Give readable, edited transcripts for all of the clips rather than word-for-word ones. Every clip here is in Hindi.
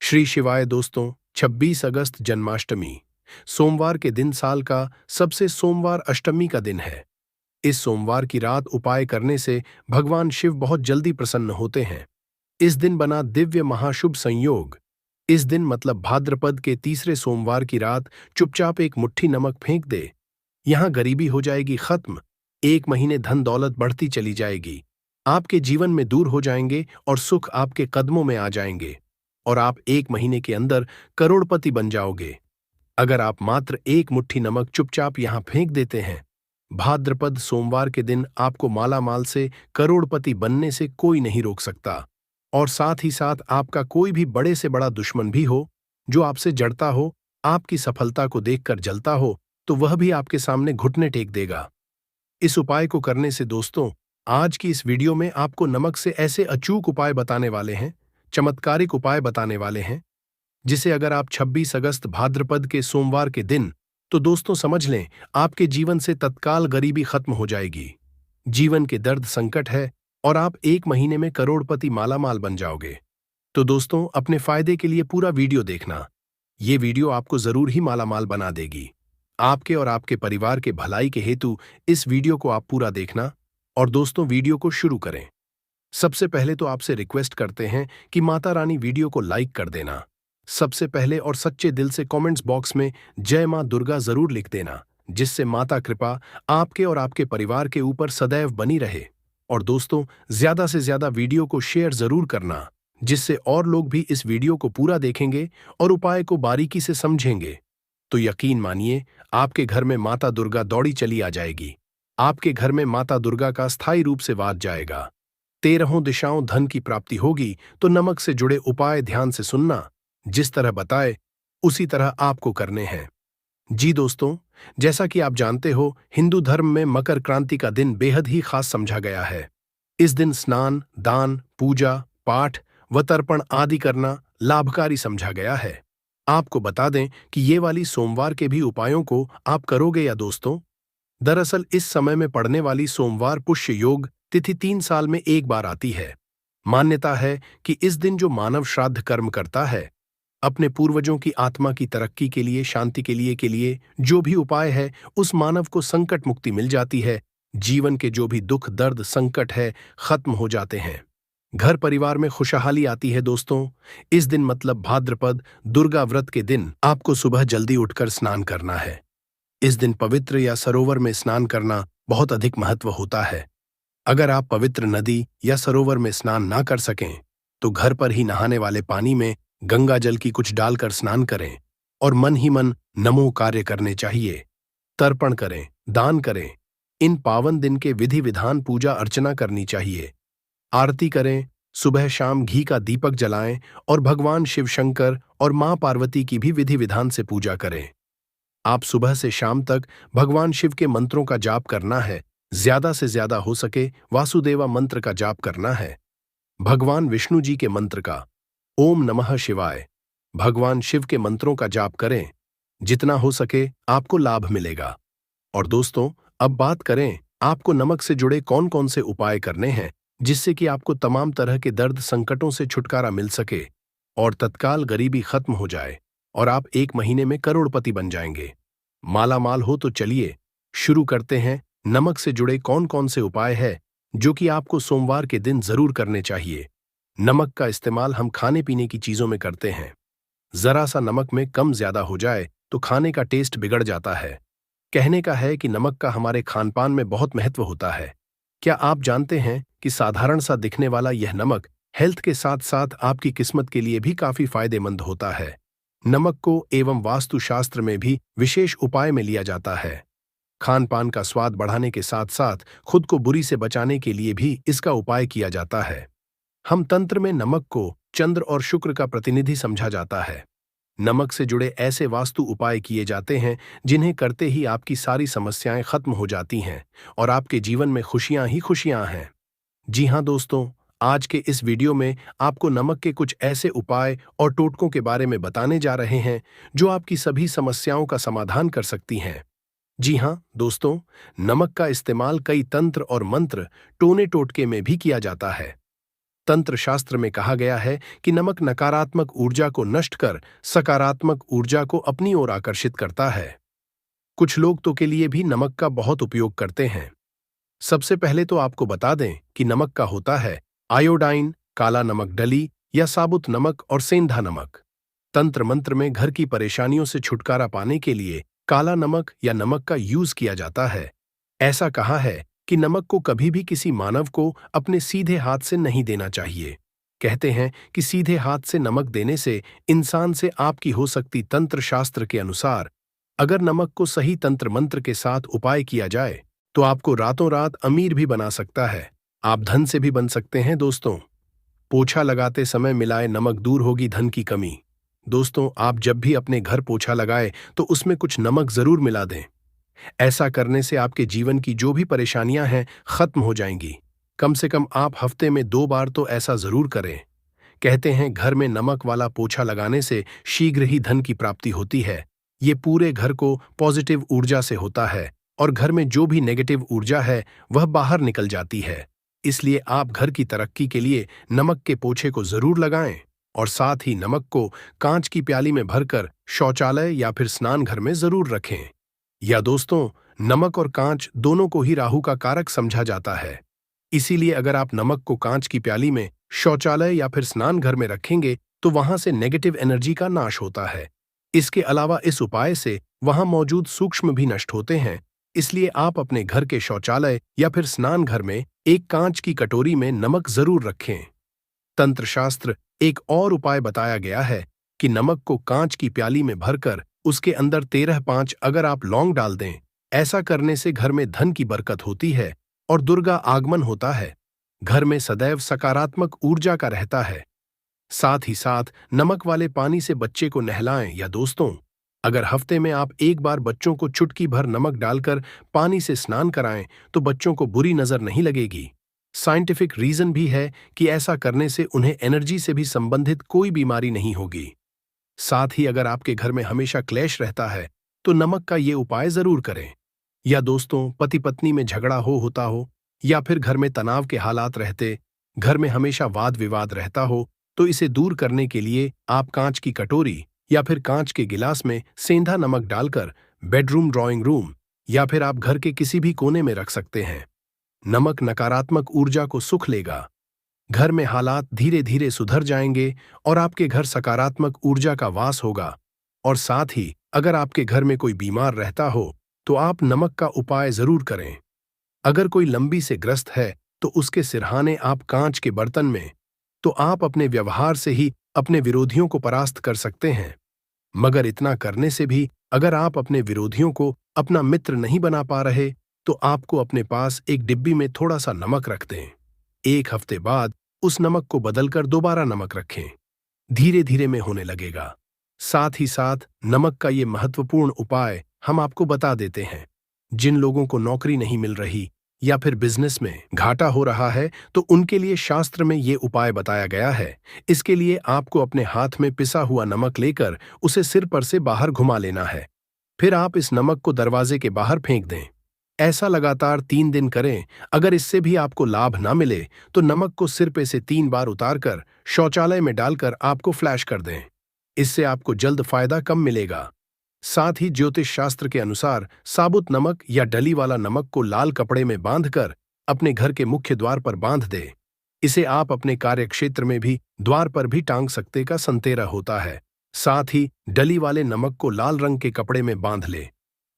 श्री शिवाय दोस्तों। 26 अगस्त जन्माष्टमी सोमवार के दिन साल का सबसे सोमवार अष्टमी का दिन है। इस सोमवार की रात उपाय करने से भगवान शिव बहुत जल्दी प्रसन्न होते हैं। इस दिन बना दिव्य महाशुभ संयोग। इस दिन मतलब भाद्रपद के तीसरे सोमवार की रात चुपचाप एक मुट्ठी नमक फेंक दे। यहां गरीबी हो जाएगी खत्म। एक महीने धन दौलत बढ़ती चली जाएगी। आपके जीवन में दूर हो जाएंगे और सुख आपके कदमों में आ जाएंगे और आप एक महीने के अंदर करोड़पति बन जाओगे। अगर आप मात्र एक मुट्ठी नमक चुपचाप यहां फेंक देते हैं, भाद्रपद सोमवार के दिन आपको माला माल से करोड़पति बनने से कोई नहीं रोक सकता। और साथ ही साथ आपका कोई भी बड़े से बड़ा दुश्मन भी हो, जो आपसे जड़ता हो, आपकी सफलता को देखकर जलता हो, तो वह भी आपके सामने घुटने टेक देगा। इस उपाय को करने से दोस्तों, आज की इस वीडियो में आपको नमक से ऐसे अचूक उपाय बताने वाले हैं, चमत्कारिक उपाय बताने वाले हैं, जिसे अगर आप 26 अगस्त भाद्रपद के सोमवार के दिन, तो दोस्तों समझ लें, आपके जीवन से तत्काल गरीबी खत्म हो जाएगी। जीवन के दर्द संकट है और आप एक महीने में करोड़पति मालामाल बन जाओगे। तो दोस्तों, अपने फायदे के लिए पूरा वीडियो देखना। ये वीडियो आपको जरूर ही मालामाल बना देगी। आपके और आपके परिवार के भलाई के हेतु इस वीडियो को आप पूरा देखना। और दोस्तों, वीडियो को शुरू करें। सबसे पहले तो आपसे रिक्वेस्ट करते हैं कि माता रानी वीडियो को लाइक कर देना। सबसे पहले और सच्चे दिल से कमेंट्स बॉक्स में जय मां दुर्गा जरूर लिख देना, जिससे माता कृपा आपके और आपके परिवार के ऊपर सदैव बनी रहे। और दोस्तों, ज्यादा से ज्यादा वीडियो को शेयर जरूर करना, जिससे और लोग भी इस वीडियो को पूरा देखेंगे और उपाय को बारीकी से समझेंगे। तो यकीन मानिए, आपके घर में माता दुर्गा दौड़ी चली आ जाएगी। आपके घर में माता दुर्गा का स्थायी रूप से वास जाएगा। 13 दिशाओं धन की प्राप्ति होगी। तो नमक से जुड़े उपाय ध्यान से सुनना। जिस तरह बताए उसी तरह आपको करने हैं। जी दोस्तों, जैसा कि आप जानते हो, हिंदू धर्म में मकर क्रांति का दिन बेहद ही खास समझा गया है। इस दिन स्नान, दान, पूजा, पाठ व तर्पण आदि करना लाभकारी समझा गया है। आपको बता दें कि ये वाली सोमवार के भी उपायों को आप करोगे या दोस्तों? दरअसल इस समय में पड़ने वाली सोमवार पुष्य योग तिथि 3 साल में एक बार आती है। मान्यता है कि इस दिन जो मानव श्राद्ध कर्म करता है, अपने पूर्वजों की आत्मा की तरक्की के लिए, शांति के लिए जो भी उपाय है, उस मानव को संकट मुक्ति मिल जाती है। जीवन के जो भी दुख दर्द संकट है, खत्म हो जाते हैं। घर परिवार में खुशहाली आती है दोस्तों। इस दिन मतलब भाद्रपद दुर्गा व्रत के दिन आपको सुबह जल्दी उठकर स्नान करना है। इस दिन पवित्र या सरोवर में स्नान करना बहुत अधिक महत्व होता है। अगर आप पवित्र नदी या सरोवर में स्नान ना कर सकें, तो घर पर ही नहाने वाले पानी में गंगा जल की कुछ डालकर स्नान करें और मन ही मन नमो कार्य करने चाहिए। तर्पण करें, दान करें। इन पावन दिन के विधि विधान पूजा अर्चना करनी चाहिए। आरती करें, सुबह शाम घी का दीपक जलाएं और भगवान शिव शंकर और मां पार्वती की भी विधि विधान से पूजा करें। आप सुबह से शाम तक भगवान शिव के मंत्रों का जाप करना है। ज्यादा से ज्यादा हो सके वासुदेवा मंत्र का जाप करना है। भगवान विष्णु जी के मंत्र का ओम नमः शिवाय, भगवान शिव के मंत्रों का जाप करें। जितना हो सके आपको लाभ मिलेगा। और दोस्तों, अब बात करें आपको नमक से जुड़े कौन कौन से उपाय करने हैं, जिससे कि आपको तमाम तरह के दर्द संकटों से छुटकारा मिल सके और तत्काल गरीबी खत्म हो जाए और आप एक महीने में करोड़पति बन जाएंगे, माला माल हो। तो चलिए शुरू करते हैं। नमक से जुड़े कौन कौन से उपाय है जो कि आपको सोमवार के दिन जरूर करने चाहिए। नमक का इस्तेमाल हम खाने पीने की चीजों में करते हैं। जरा सा नमक में कम ज्यादा हो जाए तो खाने का टेस्ट बिगड़ जाता है। कहने का है कि नमक का हमारे खानपान में बहुत महत्व होता है। क्या आप जानते हैं कि साधारण सा दिखने वाला यह नमक हेल्थ के साथ साथ आपकी किस्मत के लिए भी काफी फायदेमंद होता है। नमक को एवं वास्तुशास्त्र में भी विशेष उपाय में लिया जाता है। खान पान का स्वाद बढ़ाने के साथ साथ खुद को बुरी से बचाने के लिए भी इसका उपाय किया जाता है। हम तंत्र में नमक को चंद्र और शुक्र का प्रतिनिधि समझा जाता है। नमक से जुड़े ऐसे वास्तु उपाय किए जाते हैं जिन्हें करते ही आपकी सारी समस्याएं खत्म हो जाती हैं और आपके जीवन में खुशियां ही खुशियां हैं। जी हां दोस्तों, आज के इस वीडियो में आपको नमक के कुछ ऐसे उपाय और टोटकों के बारे में बताने जा रहे हैं जो आपकी सभी समस्याओं का समाधान कर सकती हैं। जी हां दोस्तों, नमक का इस्तेमाल कई तंत्र और मंत्र, टोने टोटके में भी किया जाता है। तंत्र शास्त्र में कहा गया है कि नमक नकारात्मक ऊर्जा को नष्ट कर सकारात्मक ऊर्जा को अपनी ओर आकर्षित करता है। कुछ लोग तो के लिए भी नमक का बहुत उपयोग करते हैं। सबसे पहले तो आपको बता दें कि नमक का होता है आयोडाइन, काला नमक डली या साबुत नमक और सेंधा नमक। तंत्र मंत्र में घर की परेशानियों से छुटकारा पाने के लिए काला नमक या नमक का यूज किया जाता है। ऐसा कहा है कि नमक को कभी भी किसी मानव को अपने सीधे हाथ से नहीं देना चाहिए। कहते हैं कि सीधे हाथ से नमक देने से इंसान से आपकी हो सकती। तंत्र शास्त्र के अनुसार अगर नमक को सही तंत्र मंत्र के साथ उपाय किया जाए तो आपको रातों रात अमीर भी बना सकता है। आप धन से भी बन सकते हैं दोस्तों। पोछा लगाते समय मिलाए नमक, दूर होगी धन की कमी। दोस्तों, आप जब भी अपने घर पोछा लगाए तो उसमें कुछ नमक जरूर मिला दें। ऐसा करने से आपके जीवन की जो भी परेशानियां हैं खत्म हो जाएंगी। कम से कम आप हफ्ते में 2 बार तो ऐसा जरूर करें। कहते हैं घर में नमक वाला पोछा लगाने से शीघ्र ही धन की प्राप्ति होती है। ये पूरे घर को पॉजिटिव ऊर्जा से होता है और घर में जो भी नेगेटिव ऊर्जा है वह बाहर निकल जाती है। इसलिए आप घर की तरक्की के लिए नमक के पोछे को जरूर लगाएं और साथ ही नमक को कांच की प्याली में भरकर शौचालय या फिर स्नान घर में जरूर रखें। या दोस्तों, नमक और कांच दोनों को ही राहु का कारक समझा जाता है। इसीलिए अगर आप नमक को कांच की प्याली में शौचालय या फिर स्नान घर में रखेंगे तो वहां से नेगेटिव एनर्जी का नाश होता है। इसके अलावा इस उपाय से वहां मौजूद सूक्ष्म भी नष्ट होते हैं। इसलिए आप अपने घर के शौचालय या फिर स्नान घर में एक कांच की कटोरी में नमक जरूर रखें। तंत्र शास्त्र एक और उपाय बताया गया है कि नमक को कांच की प्याली में भरकर उसके अंदर 13-5 अगर आप लौंग डाल दें। ऐसा करने से घर में धन की बरकत होती है और दुर्गा आगमन होता है। घर में सदैव सकारात्मक ऊर्जा का रहता है। साथ ही साथ नमक वाले पानी से बच्चे को नहलाएं। या दोस्तों, अगर हफ्ते में आप एक बार बच्चों को चुटकी भर नमक डालकर पानी से स्नान कराएं तो बच्चों को बुरी नजर नहीं लगेगी। साइंटिफिक रीजन भी है कि ऐसा करने से उन्हें एनर्जी से भी संबंधित कोई बीमारी नहीं होगी। साथ ही अगर आपके घर में हमेशा क्लेश रहता है तो नमक का ये उपाय जरूर करें। या दोस्तों, पति पत्नी में झगड़ा होता हो या फिर घर में तनाव के हालात रहते, घर में हमेशा वाद विवाद रहता हो, तो इसे दूर करने के लिए आप कांच की कटोरी या फिर कांच के गिलास में सेंधा नमक डालकर बेडरूम, ड्राइंग रूम या फिर आप घर के किसी भी कोने में रख सकते हैं। नमक नकारात्मक ऊर्जा को सुख लेगा। घर में हालात धीरे धीरे सुधर जाएंगे और आपके घर सकारात्मक ऊर्जा का वास होगा। और साथ ही अगर आपके घर में कोई बीमार रहता हो तो आप नमक का उपाय जरूर करें। अगर कोई लंबी से ग्रस्त है तो उसके सिरहाने आप कांच के बर्तन में, तो आप अपने व्यवहार से ही अपने विरोधियों को परास्त कर सकते हैं। मगर इतना करने से भी अगर आप अपने विरोधियों को अपना मित्र नहीं बना पा रहे तो आपको अपने पास एक डिब्बी में थोड़ा सा नमक रख दें। 1 हफ्ते बाद उस नमक को बदलकर दोबारा नमक रखें। धीरे धीरे में होने लगेगा। साथ ही साथ नमक का ये महत्वपूर्ण उपाय हम आपको बता देते हैं। जिन लोगों को नौकरी नहीं मिल रही या फिर बिजनेस में घाटा हो रहा है तो उनके लिए शास्त्र में ये उपाय बताया गया है। इसके लिए आपको अपने हाथ में पिसा हुआ नमक लेकर उसे सिर पर से बाहर घुमा लेना है। फिर आप इस नमक को दरवाजे के बाहर फेंक दें। ऐसा लगातार 3 दिन करें। अगर इससे भी आपको लाभ ना मिले तो नमक को सिर पे से 3 बार उतारकर शौचालय में डालकर आपको फ्लैश कर दें। इससे आपको जल्द फायदा कम मिलेगा। साथ ही ज्योतिष शास्त्र के अनुसार साबुत नमक या डली वाला नमक को लाल कपड़े में बांधकर अपने घर के मुख्य द्वार पर बांध दे। इसे आप अपने कार्य क्षेत्र में भी द्वार पर भी टांग सकते का संतेरा होता है। साथ ही डली वाले नमक को लाल रंग के कपड़े में बांध ले।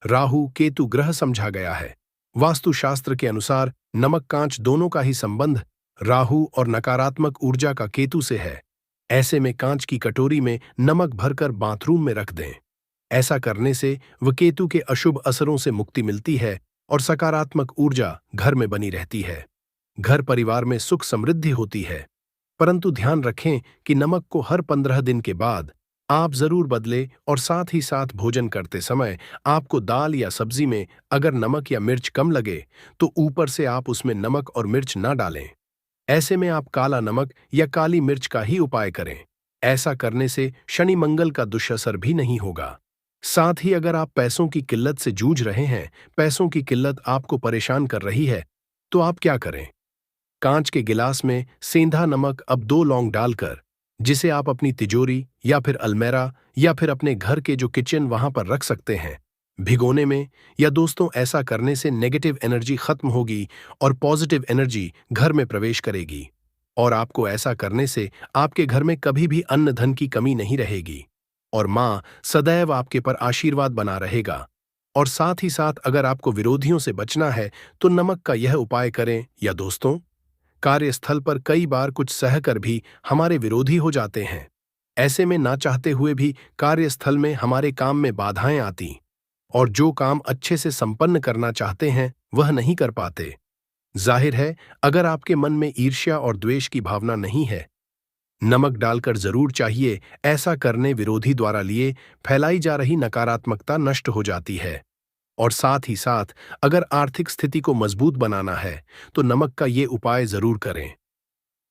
राहु केतु ग्रह समझा गया है। वास्तु शास्त्र के अनुसार नमक कांच दोनों का ही संबंध राहु और नकारात्मक ऊर्जा का केतु से है। ऐसे में कांच की कटोरी में नमक भरकर बाथरूम में रख दें। ऐसा करने से वह केतु के अशुभ असरों से मुक्ति मिलती है और सकारात्मक ऊर्जा घर में बनी रहती है। घर परिवार में सुख समृद्धि होती है। परंतु ध्यान रखें कि नमक को हर 15 दिन के बाद आप जरूर बदलें और साथ ही साथ भोजन करते समय आपको दाल या सब्जी में अगर नमक या मिर्च कम लगे तो ऊपर से आप उसमें नमक और मिर्च ना डालें। ऐसे में आप काला नमक या काली मिर्च का ही उपाय करें। ऐसा करने से शनि मंगल का दुष्असर भी नहीं होगा। साथ ही अगर आप पैसों की किल्लत से जूझ रहे हैं, पैसों की किल्लत आपको परेशान कर रही है, तो आप क्या करें? कांच के गिलास में सेंधा नमक अब 2 लौंग डालकर, जिसे आप अपनी तिजोरी या फिर अलमेरा या फिर अपने घर के जो किचन वहां पर रख सकते हैं, भिगोने में। या दोस्तों, ऐसा करने से नेगेटिव एनर्जी खत्म होगी और पॉजिटिव एनर्जी घर में प्रवेश करेगी। और आपको ऐसा करने से आपके घर में कभी भी अन्न धन की कमी नहीं रहेगी और मां सदैव आपके पर आशीर्वाद बना रहेगा। और साथ ही साथ अगर आपको विरोधियों से बचना है तो नमक का यह उपाय करें। या दोस्तों, कार्यस्थल पर कई बार कुछ सहकर भी हमारे विरोधी हो जाते हैं। ऐसे में ना चाहते हुए भी कार्यस्थल में हमारे काम में बाधाएं आती और जो काम अच्छे से संपन्न करना चाहते हैं वह नहीं कर पाते। जाहिर है, अगर आपके मन में ईर्ष्या और द्वेष की भावना नहीं है, नमक डालकर जरूर चाहिए। ऐसा करने विरोधी द्वारा लिए फैलाई जा रही नकारात्मकता नष्ट हो जाती है। और साथ ही साथ अगर आर्थिक स्थिति को मजबूत बनाना है तो नमक का ये उपाय जरूर करें।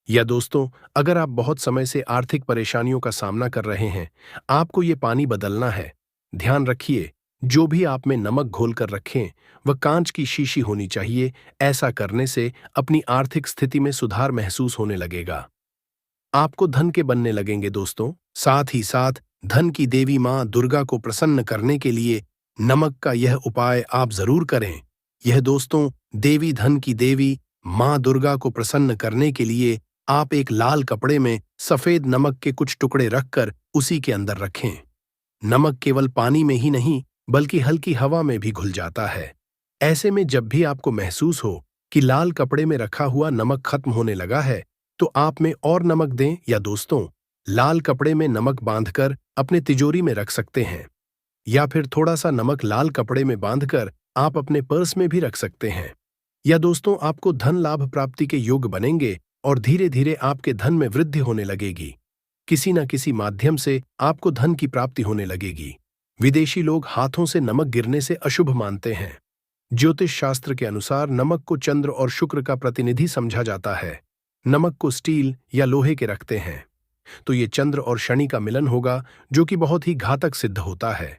या दोस्तों, अगर आप बहुत समय से आर्थिक परेशानियों का सामना कर रहे हैं, आपको ये पानी बदलना है। ध्यान रखिए, जो भी आप में नमक घोल कर रखें वह कांच की शीशी होनी चाहिए। ऐसा करने से अपनी आर्थिक स्थिति में सुधार महसूस होने लगेगा। आपको धन के बनने लगेंगे दोस्तों। साथ ही साथ धन की देवी मां दुर्गा को प्रसन्न करने के लिए नमक का यह उपाय आप जरूर करें। यह दोस्तों, देवी धन की देवी मां दुर्गा को प्रसन्न करने के लिए आप एक लाल कपड़े में सफेद नमक के कुछ टुकड़े रखकर उसी के अंदर रखें। नमक केवल पानी में ही नहीं बल्कि हल्की हवा में भी घुल जाता है। ऐसे में जब भी आपको महसूस हो कि लाल कपड़े में रखा हुआ नमक खत्म होने लगा है तो आप में और नमक दें। या दोस्तों, लाल कपड़े में नमक बांधकर अपने तिजोरी में रख सकते हैं या फिर थोड़ा सा नमक लाल कपड़े में बांधकर आप अपने पर्स में भी रख सकते हैं। या दोस्तों, आपको धन लाभ प्राप्ति के योग्य बनेंगे और धीरे धीरे आपके धन में वृद्धि होने लगेगी। किसी न किसी माध्यम से आपको धन की प्राप्ति होने लगेगी। विदेशी लोग हाथों से नमक गिरने से अशुभ मानते हैं। ज्योतिष शास्त्र के अनुसार नमक को चंद्र और शुक्र का प्रतिनिधि समझा जाता है। नमक को स्टील या लोहे के रखते हैं तो ये चंद्र और शनि का मिलन होगा, जो कि बहुत ही घातक सिद्ध होता है।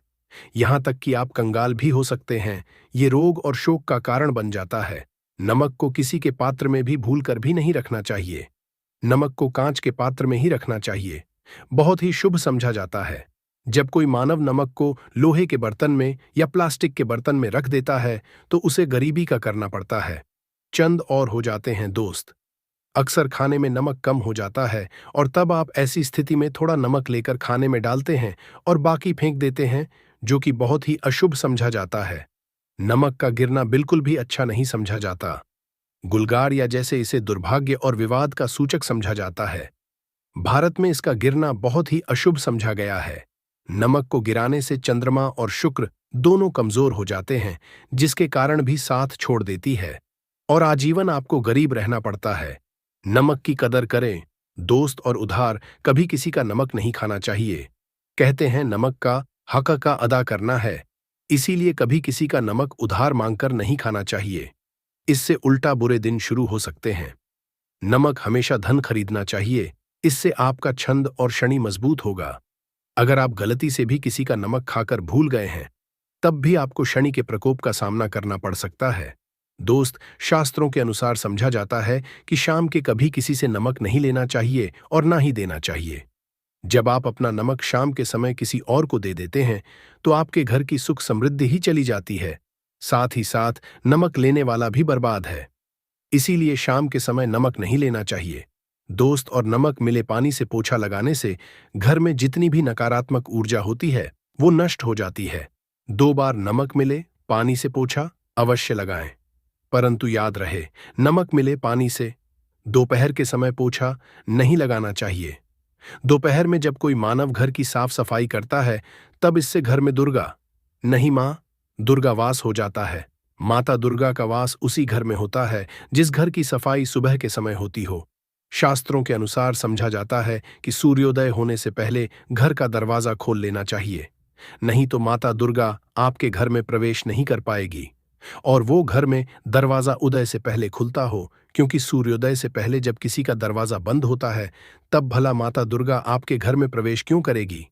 यहां तक कि आप कंगाल भी हो सकते हैं। ये रोग और शोक का कारण बन जाता है। नमक को किसी के पात्र में भी भूलकर भी नहीं रखना चाहिए। नमक को कांच के पात्र में ही रखना चाहिए। बहुत ही शुभ समझा जाता है। जब कोई मानव नमक को लोहे के बर्तन में या प्लास्टिक के बर्तन में रख देता है तो उसे गरीबी का करना पड़ता है। चंद और हो जाते हैं दोस्त। अक्सर खाने में नमक कम हो जाता है और तब आप ऐसी स्थिति में थोड़ा नमक लेकर खाने में डालते हैं और बाकी फेंक देते हैं, जो कि बहुत ही अशुभ समझा जाता है। नमक का गिरना बिल्कुल भी अच्छा नहीं समझा जाता। गुलगार या जैसे इसे दुर्भाग्य और विवाद का सूचक समझा जाता है। भारत में इसका गिरना बहुत ही अशुभ समझा गया है। नमक को गिराने से चंद्रमा और शुक्र दोनों कमजोर हो जाते हैं, जिसके कारण भी साथ छोड़ देती है और आजीवन आपको गरीब रहना पड़ता है। नमक की कदर करें दोस्त, और उधार कभी किसी का नमक नहीं खाना चाहिए। कहते हैं नमक का हक का अदा करना है, इसीलिए कभी किसी का नमक उधार मांगकर नहीं खाना चाहिए। इससे उल्टा बुरे दिन शुरू हो सकते हैं। नमक हमेशा धन खरीदना चाहिए, इससे आपका छंद और शनि मजबूत होगा। अगर आप गलती से भी किसी का नमक खाकर भूल गए हैं तब भी आपको शनि के प्रकोप का सामना करना पड़ सकता है। दोस्त, शास्त्रों के अनुसार समझा जाता है कि शाम के कभी किसी से नमक नहीं लेना चाहिए और ना ही देना चाहिए। जब आप अपना नमक शाम के समय किसी और को दे देते हैं तो आपके घर की सुख समृद्धि ही चली जाती है। साथ ही साथ नमक लेने वाला भी बर्बाद है। इसीलिए शाम के समय नमक नहीं लेना चाहिए दोस्त। और नमक मिले पानी से पोछा लगाने से घर में जितनी भी नकारात्मक ऊर्जा होती है वो नष्ट हो जाती है। 2 बार नमक मिले पानी से पोछा अवश्य लगाएं, परंतु याद रहे, नमक मिले पानी से दोपहर के समय पोछा नहीं लगाना चाहिए। दोपहर में जब कोई मानव घर की साफ सफाई करता है तब इससे घर में दुर्गा नहीं मां दुर्गा वास हो जाता है। माता दुर्गा का वास उसी घर में होता है जिस घर की सफाई सुबह के समय होती हो। शास्त्रों के अनुसार समझा जाता है कि सूर्योदय होने से पहले घर का दरवाजा खोल लेना चाहिए, नहीं तो माता दुर्गा आपके घर में प्रवेश नहीं कर पाएगी। और वो घर में दरवाजा उदय से पहले खुलता हो, क्योंकि सूर्योदय से पहले जब किसी का दरवाजा बंद होता है तब भला माता दुर्गा आपके घर में प्रवेश क्यों करेगी?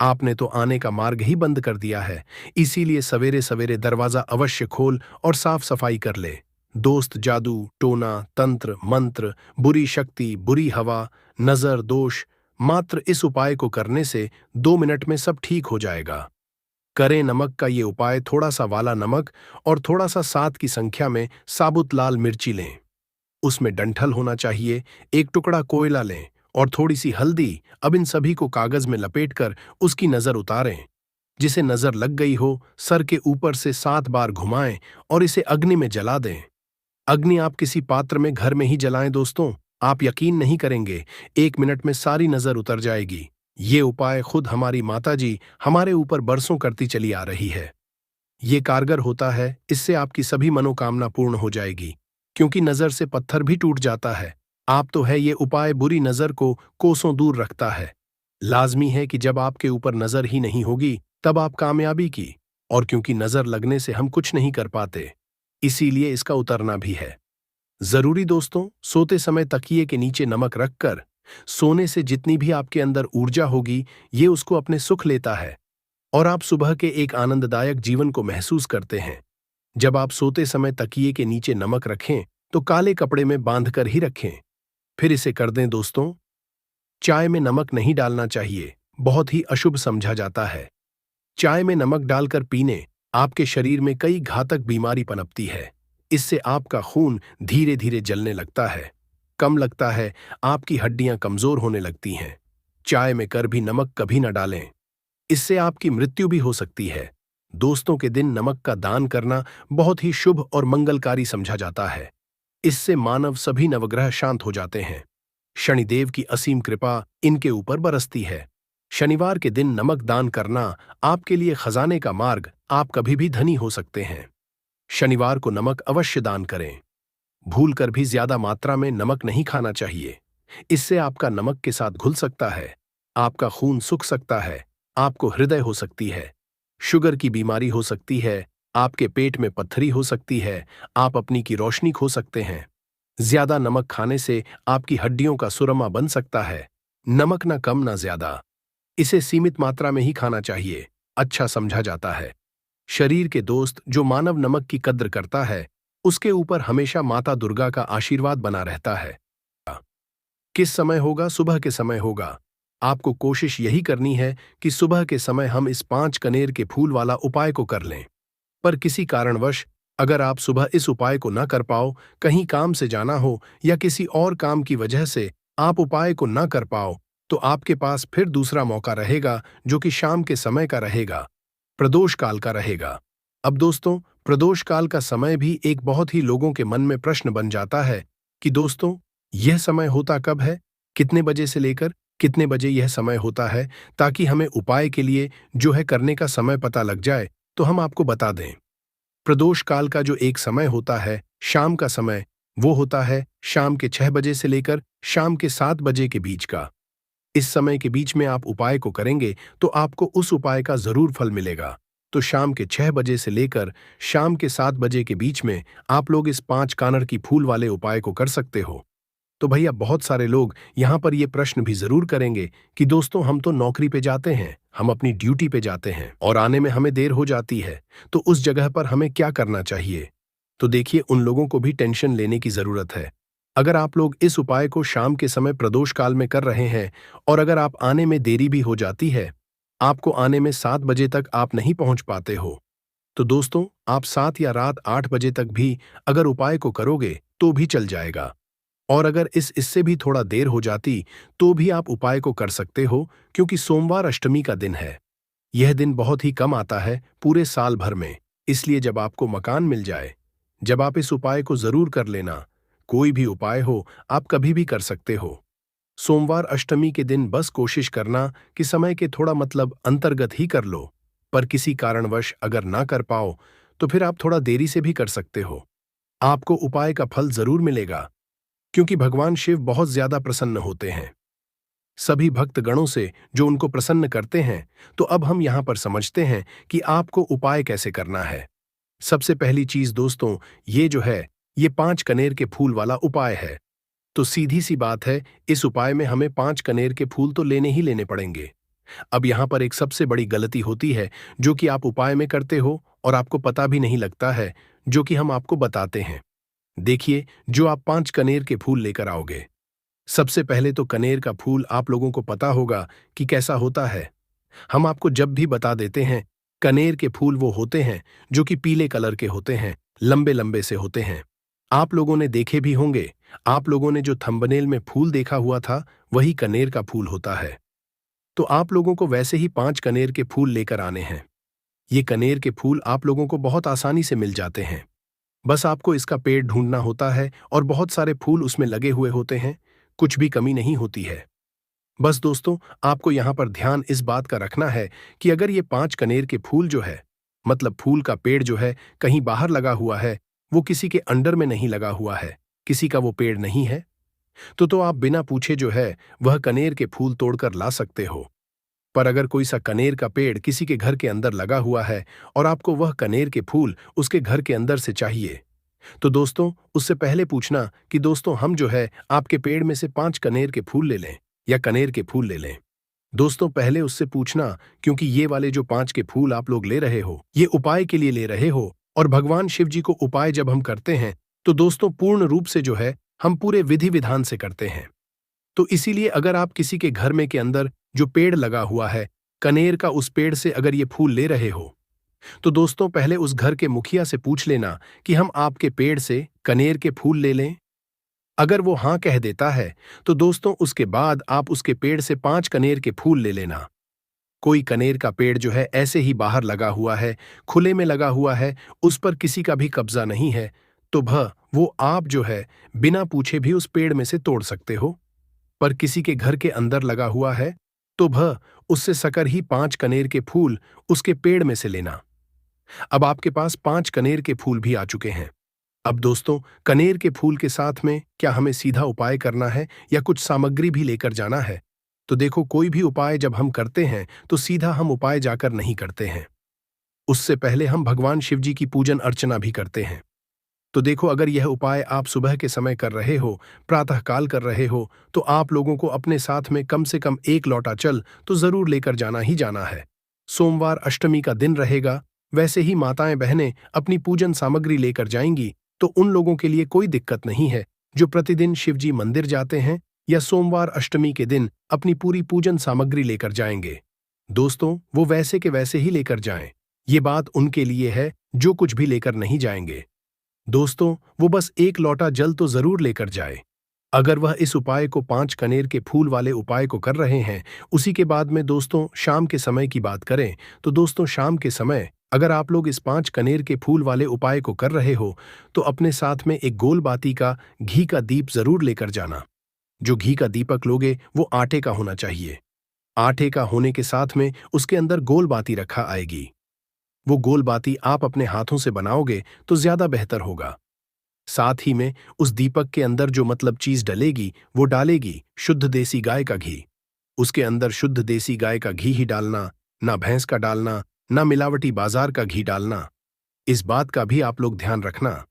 आपने तो आने का मार्ग ही बंद कर दिया है। इसीलिए सवेरे सवेरे दरवाजा अवश्य खोल और साफ सफाई कर ले। दोस्त जादू, टोना, तंत्र, मंत्र, बुरी शक्ति, बुरी हवा, नजर, दोष, मात्र इस उपाय को करने से 2 मिनट में सब ठीक हो जाएगा। करें नमक का ये उपाय। थोड़ा सा वाला नमक और थोड़ा सा 7 की संख्या में साबुत लाल मिर्ची लें। उसमें डंठल होना चाहिए। एक टुकड़ा कोयला लें और थोड़ी सी हल्दी। अब इन सभी को कागज में लपेटकर उसकी नजर उतारें। जिसे नजर लग गई हो, सर के ऊपर से 7 बार घुमाएं और इसे अग्नि में जला दें। अग्नि आप किसी पात्र में घर में ही जलाएं दोस्तों। आप यकीन नहीं करेंगे, 1 मिनट में सारी नजर उतर जाएगी। ये उपाय खुद हमारी माताजी हमारे ऊपर बरसों करती चली आ रही है। ये कारगर होता है। इससे आपकी सभी मनोकामना पूर्ण हो जाएगी, क्योंकि नजर से पत्थर भी टूट जाता है। आप तो है, ये उपाय बुरी नजर को कोसों दूर रखता है। लाजमी है कि जब आपके ऊपर नजर ही नहीं होगी तब आप कामयाबी की। और क्योंकि नजर लगने से हम कुछ नहीं कर पाते, इसीलिए इसका उतरना भी है जरूरी दोस्तों। सोते समय तकिए के नीचे नमक रखकर सोने से जितनी भी आपके अंदर ऊर्जा होगी, ये उसको अपने सुख लेता है और आप सुबह के एक आनंददायक जीवन को महसूस करते हैं। जब आप सोते समय तकिए के नीचे नमक रखें तो काले कपड़े में बांधकर ही रखें। फिर इसे कर दें दोस्तों। चाय में नमक नहीं डालना चाहिए, बहुत ही अशुभ समझा जाता है। चाय में नमक डालकर पीने आपके शरीर में कई घातक बीमारी पनपती है। इससे आपका खून धीरे धीरे जलने लगता है, कम लगता है, आपकी हड्डियां कमजोर होने लगती हैं। चाय में कर भी नमक कभी न डालें, इससे आपकी मृत्यु भी हो सकती है। दोस्तों के दिन नमक का दान करना बहुत ही शुभ और मंगलकारी समझा जाता है। इससे मानव सभी नवग्रह शांत हो जाते हैं। शनिदेव की असीम कृपा इनके ऊपर बरसती है। शनिवार के दिन नमक दान करना आपके लिए खजाने का मार्ग। आप कभी भी धनी हो सकते हैं। शनिवार को नमक अवश्य दान करें। भूलकर भी ज्यादा मात्रा में नमक नहीं खाना चाहिए। इससे आपका नमक के साथ घुल सकता है, आपका खून सूख सकता है, आपको हृदय हो सकती है, शुगर की बीमारी हो सकती है, आपके पेट में पत्थरी हो सकती है, आप अपनी की रोशनी खो सकते हैं। ज्यादा नमक खाने से आपकी हड्डियों का सुरमा बन सकता है। नमक ना कम ना ज्यादा, इसे सीमित मात्रा में ही खाना चाहिए, अच्छा समझा जाता है। शरीर के दोस्त जो मानव नमक की कद्र करता है, उसके ऊपर हमेशा माता दुर्गा का आशीर्वाद बना रहता है। किस समय होगा? सुबह के समय होगा। आपको कोशिश यही करनी है कि सुबह के समय हम इस 5 कनेर के फूल वाला उपाय को कर लें। पर किसी कारणवश अगर आप सुबह इस उपाय को न कर पाओ, कहीं काम से जाना हो या किसी और काम की वजह से आप उपाय को न कर पाओ, तो आपके पास फिर दूसरा मौका रहेगा, जो कि शाम के समय का रहेगा, प्रदोष काल का रहेगा। अब दोस्तों, प्रदोष काल का समय भी एक बहुत ही लोगों के मन में प्रश्न बन जाता है कि दोस्तों, यह समय होता कब है, कितने बजे से लेकर कितने बजे यह समय होता है, ताकि हमें उपाय के लिए जो है करने का समय पता लग जाए तो हम आपको बता दें। प्रदोष काल का जो एक समय होता है, शाम का समय, वो होता है शाम के 6 बजे से लेकर शाम के 7 बजे के बीच का। इस समय के बीच में आप उपाय को करेंगे तो आपको उस उपाय का जरूर फल मिलेगा। तो शाम के 6 बजे से लेकर शाम के 7 बजे के बीच में आप लोग इस 5 कानर की फूल वाले उपाय को कर सकते हो। तो भैया, बहुत सारे लोग यहाँ पर ये प्रश्न भी जरूर करेंगे कि दोस्तों, हम तो नौकरी पे जाते हैं, हम अपनी ड्यूटी पे जाते हैं और आने में हमें देर हो जाती है, तो उस जगह पर हमें क्या करना चाहिए? तो देखिए, उन लोगों को भी टेंशन लेने की जरूरत है। अगर आप लोग इस उपाय को शाम के समय प्रदोष काल में कर रहे हैं और अगर आप आने में देरी भी हो जाती है, आपको आने में 7 बजे तक आप नहीं पहुंच पाते हो, तो दोस्तों, आप 7 या रात 8 बजे तक भी अगर उपाय को करोगे तो भी चल जाएगा। और अगर इससे भी थोड़ा देर हो जाती तो भी आप उपाय को कर सकते हो, क्योंकि सोमवार अष्टमी का दिन है। यह दिन बहुत ही कम आता है पूरे साल भर में, इसलिए जब आपको मकान मिल जाए, जब आप इस उपाय को जरूर कर लेना। कोई भी उपाय हो, आप कभी भी कर सकते हो। सोमवार अष्टमी के दिन बस कोशिश करना कि समय के थोड़ा अंतर्गत ही कर लो। पर किसी कारणवश अगर ना कर पाओ तो फिर आप थोड़ा देरी से भी कर सकते हो। आपको उपाय का फल जरूर मिलेगा, क्योंकि भगवान शिव बहुत ज्यादा प्रसन्न होते हैं सभी भक्त गणों से जो उनको प्रसन्न करते हैं। तो अब हम यहां पर समझते हैं कि आपको उपाय कैसे करना है। सबसे पहली चीज दोस्तों, ये जो है, ये 5 कनेर के फूल वाला उपाय है। तो सीधी सी बात है, इस उपाय में हमें 5 कनेर के फूल तो लेने ही लेने पड़ेंगे। अब यहां पर एक सबसे बड़ी गलती होती है जो कि आप उपाय में करते हो और आपको पता भी नहीं लगता है, जो कि हम आपको बताते हैं। देखिए, जो आप 5 कनेर के फूल लेकर आओगे। सबसे पहले तो कनेर का फूल आप लोगों को पता होगा कि कैसा होता है। हम आपको जब भी बता देते हैं, कनेर के फूल वो होते हैं जो कि पीले कलर के होते हैं, लंबे लंबे से होते हैं। आप लोगों ने देखे भी होंगे। आप लोगों ने जो थंबनेल में फूल देखा हुआ था, वही कनेर का फूल होता है। तो आप लोगों को वैसे ही 5 कनेर के फूल लेकर आने हैं। ये कनेर के फूल आप लोगों को बहुत आसानी से मिल जाते हैं। बस आपको इसका पेड़ ढूंढना होता है और बहुत सारे फूल उसमें लगे हुए होते हैं। कुछ भी कमी नहीं होती है। बस दोस्तों, आपको यहाँ पर ध्यान इस बात का रखना है कि अगर ये 5 कनेर के फूल जो है, मतलब फूल का पेड़ जो है, कहीं बाहर लगा हुआ है, वो किसी के अंडर में नहीं लगा हुआ है, किसी का वो पेड़ नहीं है, तो आप बिना पूछे जो है वह कनेर के फूल तोड़कर ला सकते हो। पर अगर कोई सा कनेर का पेड़ किसी के घर के अंदर लगा हुआ है और आपको वह कनेर के फूल उसके घर के अंदर से चाहिए, तो दोस्तों उससे पहले पूछना कि दोस्तों हम जो है आपके पेड़ में से 5 कनेर के फूल ले लें या कनेर के फूल ले लें। दोस्तों पहले उससे पूछना, क्योंकि ये वाले जो 5 के फूल आप लोग ले रहे हो, ये उपाय के लिए ले रहे हो, और भगवान शिव जी को उपाय जब हम करते हैं तो दोस्तों पूर्ण रूप से जो है हम पूरे विधि विधान से करते हैं। तो इसीलिए अगर आप किसी के घर में के अंदर जो पेड़ लगा हुआ है, कनेर का, उस पेड़ से अगर ये फूल ले रहे हो, तो दोस्तों पहले उस घर के मुखिया से पूछ लेना कि हम आपके पेड़ से कनेर के फूल ले लें। अगर वो हाँ कह देता है, तो दोस्तों उसके बाद आप उसके पेड़ से 5 कनेर के फूल ले लेना। कोई कनेर का पेड़ जो है ऐसे ही बाहर लगा हुआ है, खुले में लगा हुआ है, उस पर किसी का भी कब्जा नहीं है, तो वो आप जो है बिना पूछे भी उस पेड़ में से तोड़ सकते हो। पर किसी के घर के अंदर लगा हुआ है, तो उससे सकर ही 5 कनेर के फूल उसके पेड़ में से लेना। अब आपके पास 5 कनेर के फूल भी आ चुके हैं। अब दोस्तों, कनेर के फूल के साथ में क्या हमें सीधा उपाय करना है या कुछ सामग्री भी लेकर जाना है? तो देखो, कोई भी उपाय जब हम करते हैं तो सीधा हम उपाय जाकर नहीं करते हैं। उससे पहले हम भगवान शिव जी की पूजन अर्चना भी करते हैं। तो देखो, अगर यह उपाय आप सुबह के समय कर रहे हो, प्रातःकाल कर रहे हो, तो आप लोगों को अपने साथ में कम से कम 1 लौटा जल तो जरूर लेकर जाना ही जाना है। सोमवार अष्टमी का दिन रहेगा। वैसे ही माताएं बहनें अपनी पूजन सामग्री लेकर जाएंगी, तो उन लोगों के लिए कोई दिक्कत नहीं है जो प्रतिदिन शिवजी मंदिर जाते हैं या सोमवार अष्टमी के दिन अपनी पूरी पूजन सामग्री लेकर जाएंगे। दोस्तों वो वैसे के वैसे ही लेकर जाएं। ये बात उनके लिए है जो कुछ भी लेकर नहीं जाएंगे। दोस्तों वो बस 1 लौटा जल तो जरूर लेकर जाए। अगर वह इस उपाय को 5 कनेर के फूल वाले उपाय को कर रहे हैं, उसी के बाद में दोस्तों शाम के समय की बात करें, तो दोस्तों शाम के समय अगर आप लोग इस 5 कनेर के फूल वाले उपाय को कर रहे हो, तो अपने साथ में एक गोल बाती का घी का दीप जरूर लेकर जाना। जो घी का दीपक लोगे वो आटे का होना चाहिए। आटे का होने के साथ में उसके अंदर गोल बाती रखा आएगी। वो गोल बाती आप अपने हाथों से बनाओगे तो ज्यादा बेहतर होगा। साथ ही में उस दीपक के अंदर जो मतलब चीज डलेगी, वो डालेगी शुद्ध देसी गाय का घी। उसके अंदर शुद्ध देसी गाय का घी ही डालना, ना भैंस का डालना, ना मिलावटी बाजार का घी डालना। इस बात का भी आप लोग ध्यान रखना।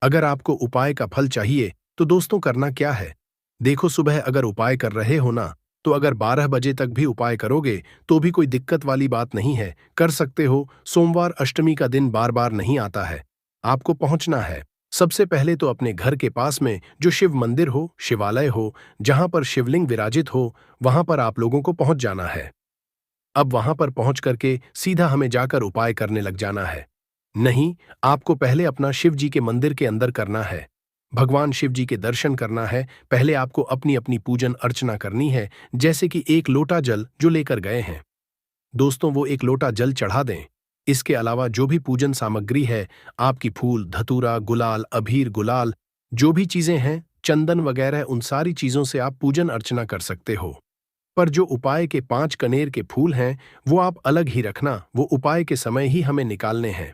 अगर आपको उपाय का फल चाहिए तो दोस्तों करना क्या है, देखो सुबह अगर उपाय कर रहे हो ना, तो अगर 12 बजे तक भी उपाय करोगे तो भी कोई दिक्कत वाली बात नहीं है, कर सकते हो। सोमवार अष्टमी का दिन बार बार नहीं आता है। आपको पहुंचना है सबसे पहले तो अपने घर के पास में जो शिव मंदिर हो, शिवालय हो, जहां पर शिवलिंग विराजित हो, वहां पर आप लोगों को पहुंच जाना है। अब वहां पर पहुंच करके सीधा हमें जाकर उपाय करने लग जाना है। नहीं, आपको पहले अपना शिव जी के मंदिर के अंदर करना है। भगवान शिव जी के दर्शन करना है। पहले आपको अपनी अपनी पूजन अर्चना करनी है, जैसे कि 1 लोटा जल जो लेकर गए हैं, दोस्तों वो 1 लोटा जल चढ़ा दें। इसके अलावा जो भी पूजन सामग्री है, आपकी फूल, धतूरा, गुलाल, अबीर, गुलाल, जो भी चीजें हैं, चंदन वगैरह, उन सारी चीजों से आप पूजन अर्चना कर सकते हो। पर जो उपाय के 5 कनेर के फूल हैं, वो आप अलग ही रखना, वो उपाय के समय ही हमें निकालने हैं।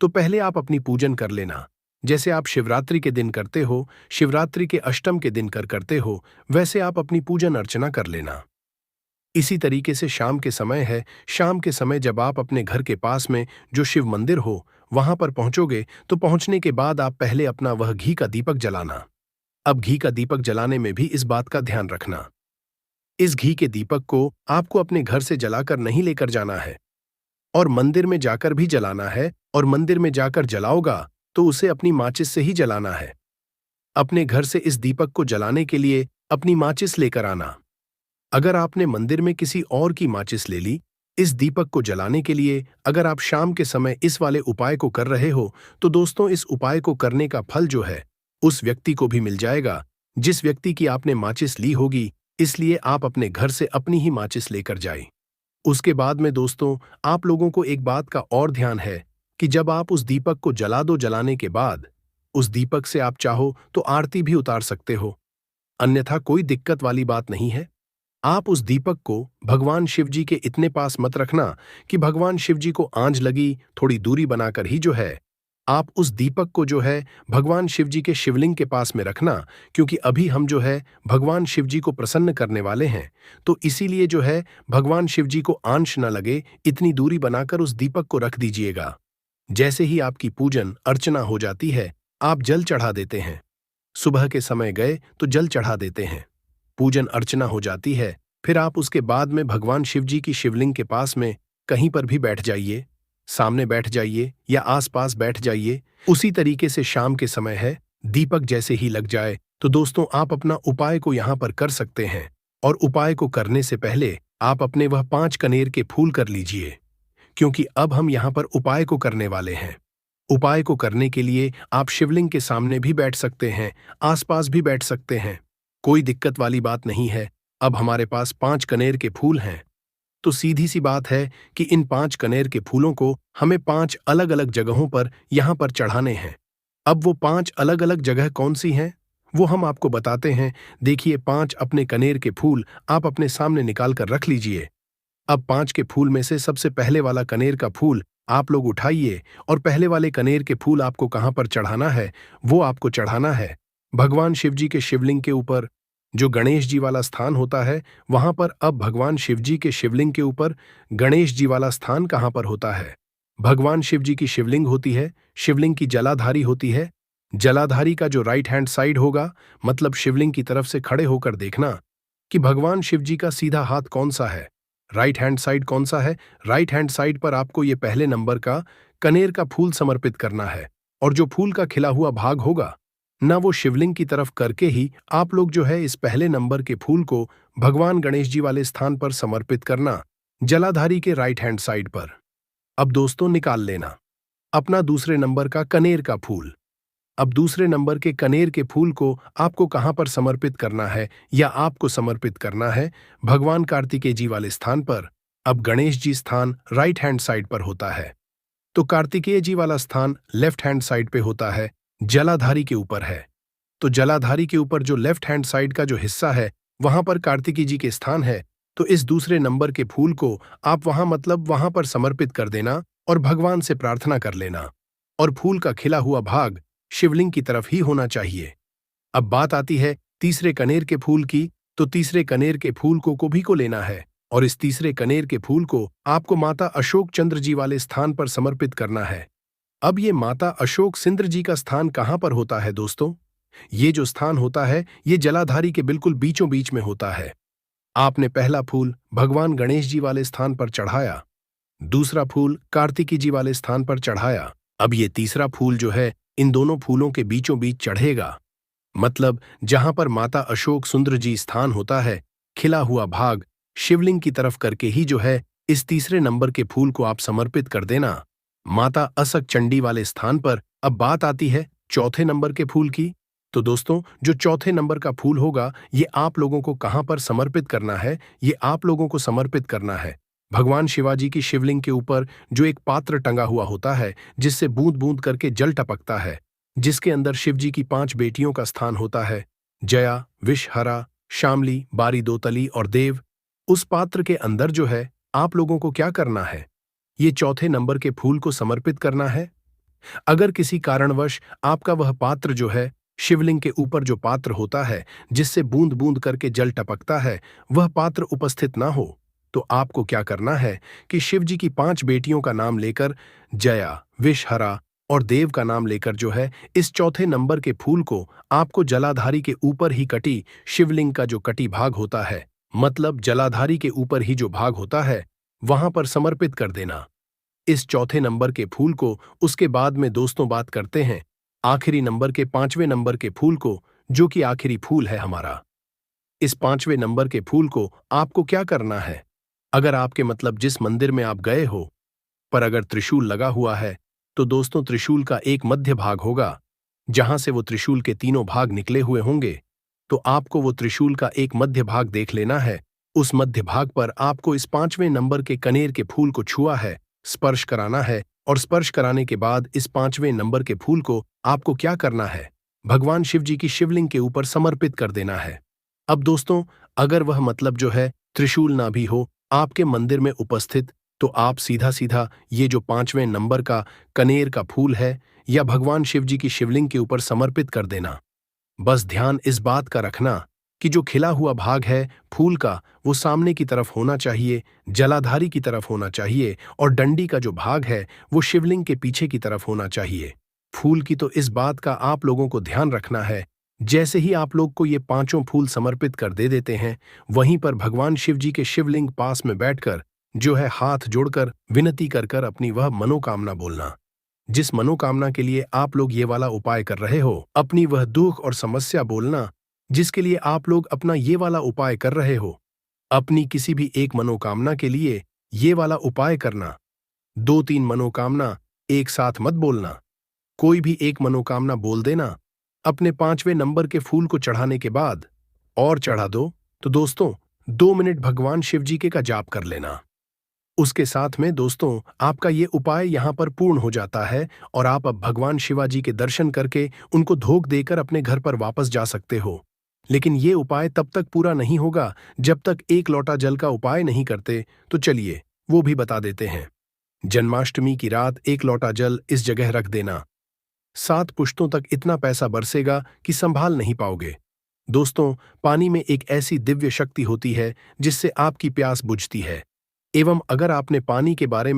तो पहले आप अपनी पूजन कर लेना, जैसे आप शिवरात्रि के दिन करते हो, शिवरात्रि के अष्टम के दिन करते हो, वैसे आप अपनी पूजन अर्चना कर लेना। इसी तरीके से शाम के समय है, शाम के समय जब आप अपने घर के पास में जो शिव मंदिर हो वहां पर पहुंचोगे, तो पहुंचने के बाद आप पहले अपना वह घी का दीपक जलाना। अब घी का दीपक जलाने में भी इस बात का ध्यान रखना, इस घी के दीपक को आपको अपने घर से जलाकर नहीं लेकर जाना है और मंदिर में जाकर भी जलाना है, और मंदिर में जाकर जलाओगा तो उसे अपनी माचिस से ही जलाना है। अपने घर से इस दीपक को जलाने के लिए अपनी माचिस लेकर आना। अगर आपने मंदिर में किसी और की माचिस ले ली, इस दीपक को जलाने के लिए अगर आप शाम के समय इस वाले उपाय को कर रहे हो, तो दोस्तों इस उपाय को करने का फल जो है उस व्यक्ति को भी मिल जाएगा जिस व्यक्ति की आपने माचिस ली होगी। इसलिए आप अपने घर से अपनी ही माचिस लेकर जाएं। उसके बाद में दोस्तों आप लोगों को एक बात का और ध्यान है कि जब आप उस दीपक को जला दो, जलाने के बाद उस दीपक से आप चाहो तो आरती भी उतार सकते हो, अन्यथा कोई दिक्कत वाली बात नहीं है। आप उस दीपक को भगवान शिव जी के इतने पास मत रखना कि भगवान शिव जी को आंच लगी, थोड़ी दूरी बनाकर ही जो है आप उस दीपक को जो है भगवान शिव जी के शिवलिंग के पास में रखना, क्योंकि अभी हम जो है भगवान शिव जी को प्रसन्न करने वाले हैं। तो इसीलिए जो है भगवान शिव जी को आंच न लगे, इतनी दूरी बनाकर उस दीपक को रख दीजिएगा। जैसे ही आपकी पूजन अर्चना हो जाती है, आप जल चढ़ा देते हैं। सुबह के समय गए तो जल चढ़ा देते हैं, पूजन अर्चना हो जाती है, फिर आप उसके बाद में भगवान शिव जी की शिवलिंग के पास में कहीं पर भी बैठ जाइए, सामने बैठ जाइए या आसपास बैठ जाइए। उसी तरीके से शाम के समय है, दीपक जैसे ही लग जाए तो दोस्तों आप अपना उपाय को यहां पर कर सकते हैं। और उपाय को करने से पहले आप अपने वह 5 कनेर के फूल कर लीजिए, क्योंकि अब हम यहां पर उपाय को करने वाले हैं। उपाय को करने के लिए आप शिवलिंग के सामने भी बैठ सकते हैं, आसपास भी बैठ सकते हैं, कोई दिक्कत वाली बात नहीं है। अब हमारे पास 5 कनेर के फूल हैं, तो सीधी सी बात है कि इन 5 कनेर के फूलों को हमें 5 अलग अलग जगहों पर यहां पर चढ़ाने हैं। अब वो 5 अलग अलग जगह कौन सी हैं वो हम आपको बताते हैं। देखिए 5 अपने कनेर के फूल आप अपने सामने निकाल कर रख लीजिए। अब 5 के फूल में से सबसे पहले वाला कनेर का फूल आप लोग उठाइए और पहले वाले कनेर के फूल आपको कहां पर चढ़ाना है वो आपको चढ़ाना है भगवान शिव जी के शिवलिंग के ऊपर। जो गणेश जी वाला स्थान होता है वहां पर अब भगवान शिव जी के शिवलिंग के ऊपर गणेश जी वाला स्थान कहां पर होता है? भगवान शिव जी की शिवलिंग होती है, शिवलिंग की जलाधारी होती है। जलाधारी का जो राइट हैंड साइड होगा, मतलब शिवलिंग की तरफ से खड़े होकर देखना कि भगवान शिव जी का सीधा हाथ कौन सा है, राइट हैंड साइड कौन सा है। राइट हैंड साइड पर आपको ये पहले नंबर का कनेर का फूल समर्पित करना है, और जो फूल का खिला हुआ भाग होगा ना वो शिवलिंग की तरफ करके ही आप लोग जो है इस पहले नंबर के फूल को भगवान गणेश जी वाले स्थान पर समर्पित करना, जलाधारी के राइट हैंड साइड पर। अब दोस्तों निकाल लेना अपना दूसरे नंबर का कनेर का फूल। अब दूसरे नंबर के कनेर के फूल को आपको कहां पर समर्पित करना है, या आपको समर्पित करना है भगवान कार्तिकेय जी वाले स्थान पर। अब गणेश जी स्थान राइट हैंड साइड पर होता है, तो कार्तिकेय जी वाला स्थान लेफ्ट हैंड साइड पे होता है, जलाधारी के ऊपर है। तो जलाधारी के ऊपर जो लेफ्ट हैंड साइड का जो हिस्सा है वहां पर कार्तिकेय जी के स्थान है। तो इस दूसरे नंबर के फूल को आप वहां मतलब वहां पर समर्पित कर देना और भगवान से प्रार्थना कर लेना, और फूल का खिला हुआ भाग शिवलिंग की तरफ ही होना चाहिए। अब बात आती है तीसरे कनेर के फूल की, तो तीसरे कनेर के फूल को भी को लेना है, और इस तीसरे कनेर के फूल को आपको माता अशोक चंद्र जी वाले स्थान पर समर्पित करना है। अब ये माता अशोक सिंद्र जी का स्थान कहां पर होता है दोस्तों? ये जो स्थान होता है ये जलाधारी के बिल्कुल बीचों बीच में होता है। आपने पहला फूल भगवान गणेश जी वाले स्थान पर चढ़ाया, दूसरा फूल कार्तिकी जी वाले स्थान पर चढ़ाया। अब ये तीसरा फूल जो है इन दोनों फूलों के बीचों बीच चढ़ेगा, मतलब जहां पर माता अशोक सुंदर जी स्थान होता है, खिला हुआ भाग शिवलिंग की तरफ करके ही जो है इस तीसरे नंबर के फूल को आप समर्पित कर देना माता असक चंडी वाले स्थान पर। अब बात आती है चौथे नंबर के फूल की, तो दोस्तों जो चौथे नंबर का फूल होगा ये आप लोगों को कहां पर समर्पित करना है? ये आप लोगों को समर्पित करना है भगवान शिवाजी की शिवलिंग के ऊपर जो एक पात्र टंगा हुआ होता है जिससे बूंद बूंद करके जल टपकता है, जिसके अंदर शिवजी की 5 बेटियों का स्थान होता है, जया, विषहरा, शामली, बारी दोतली और देव। उस पात्र के अंदर जो है आप लोगों को क्या करना है? ये चौथे नंबर के फूल को समर्पित करना है। अगर किसी कारणवश आपका वह पात्र जो है शिवलिंग के ऊपर जो पात्र होता है जिससे बूंद बूंद करके जल टपकता है वह पात्र उपस्थित ना हो, तो आपको क्या करना है कि शिव जी की 5 बेटियों का नाम लेकर, जया, विषहरा और देव का नाम लेकर जो है इस चौथे नंबर के फूल को आपको जलाधारी के ऊपर ही कटी शिवलिंग का जो कटी भाग होता है, मतलब जलाधारी के ऊपर ही जो भाग होता है वहां पर समर्पित कर देना इस चौथे नंबर के फूल को। उसके बाद में दोस्तों बात करते हैं आखिरी नंबर के 5वें नंबर के फूल को, जो कि आखिरी फूल है हमारा। इस 5वें नंबर के फूल को आपको क्या करना है? अगर आपके मतलब जिस मंदिर में आप गए हो, पर अगर त्रिशूल लगा हुआ है, तो दोस्तों त्रिशूल का एक मध्य भाग होगा, जहां से वो त्रिशूल के तीनों भाग निकले हुए होंगे। तो आपको वो त्रिशूल का एक मध्य भाग देख लेना है। उस मध्य भाग पर आपको इस 5वें नंबर के कनेर के फूल को छुआ है, स्पर्श कराना है, और स्पर्श कराने के बाद इस 5वें नंबर के फूल को आपको क्या करना है? भगवान शिव जी की शिवलिंग के ऊपर समर्पित कर देना है। अब दोस्तों, अगर वह मतलब जो है त्रिशूल ना भी हो आपके मंदिर में उपस्थित, तो आप सीधा सीधा ये जो 5वें नंबर का कनेर का फूल है या भगवान शिव जी की शिवलिंग के ऊपर समर्पित कर देना। बस ध्यान इस बात का रखना कि जो खिला हुआ भाग है फूल का, वो सामने की तरफ होना चाहिए, जलाधारी की तरफ होना चाहिए, और डंडी का जो भाग है वो शिवलिंग के पीछे की तरफ होना चाहिए। फूल की तो इस बात का आप लोगों को ध्यान रखना है। जैसे ही आप लोग को ये पांचों फूल समर्पित कर दे देते हैं, वहीं पर भगवान शिव जी के शिवलिंग पास में बैठकर जो है हाथ जोड़कर विनती कर कर अपनी वह मनोकामना बोलना। जिस मनोकामना के लिए आप लोग ये वाला उपाय कर रहे हो, अपनी वह दुख और समस्या बोलना जिसके लिए आप लोग अपना ये वाला उपाय कर रहे हो। अपनी किसी भी एक मनोकामना के लिए ये वाला उपाय करना। 2-3 मनोकामना एक साथ मत बोलना। कोई भी एक मनोकामना बोल देना। अपने 5वें नंबर के फूल को चढ़ाने के बाद और चढ़ा दो, तो दोस्तों 2 मिनट भगवान शिव जी के का जाप कर लेना। उसके साथ में दोस्तों आपका ये उपाय यहाँ पर पूर्ण हो जाता है, और आप अब भगवान शिवाजी के दर्शन करके उनको धोख देकर अपने घर पर वापस जा सकते हो। लेकिन ये उपाय तब तक पूरा नहीं होगा जब तक एक लोटा जल का उपाय नहीं करते। तो चलिए वो भी बता देते हैं। जन्माष्टमी की रात एक लोटा जल इस जगह रख देना। 7 पुश्तों तक इतना पैसा बरसेगा कि संभाल नहीं पाओगे। दोस्तों, पानी में एक ऐसी दिव्य शक्ति होती है जिससे आपकी प्यास बुझती है। एवं अगर आपने पानी के बारे में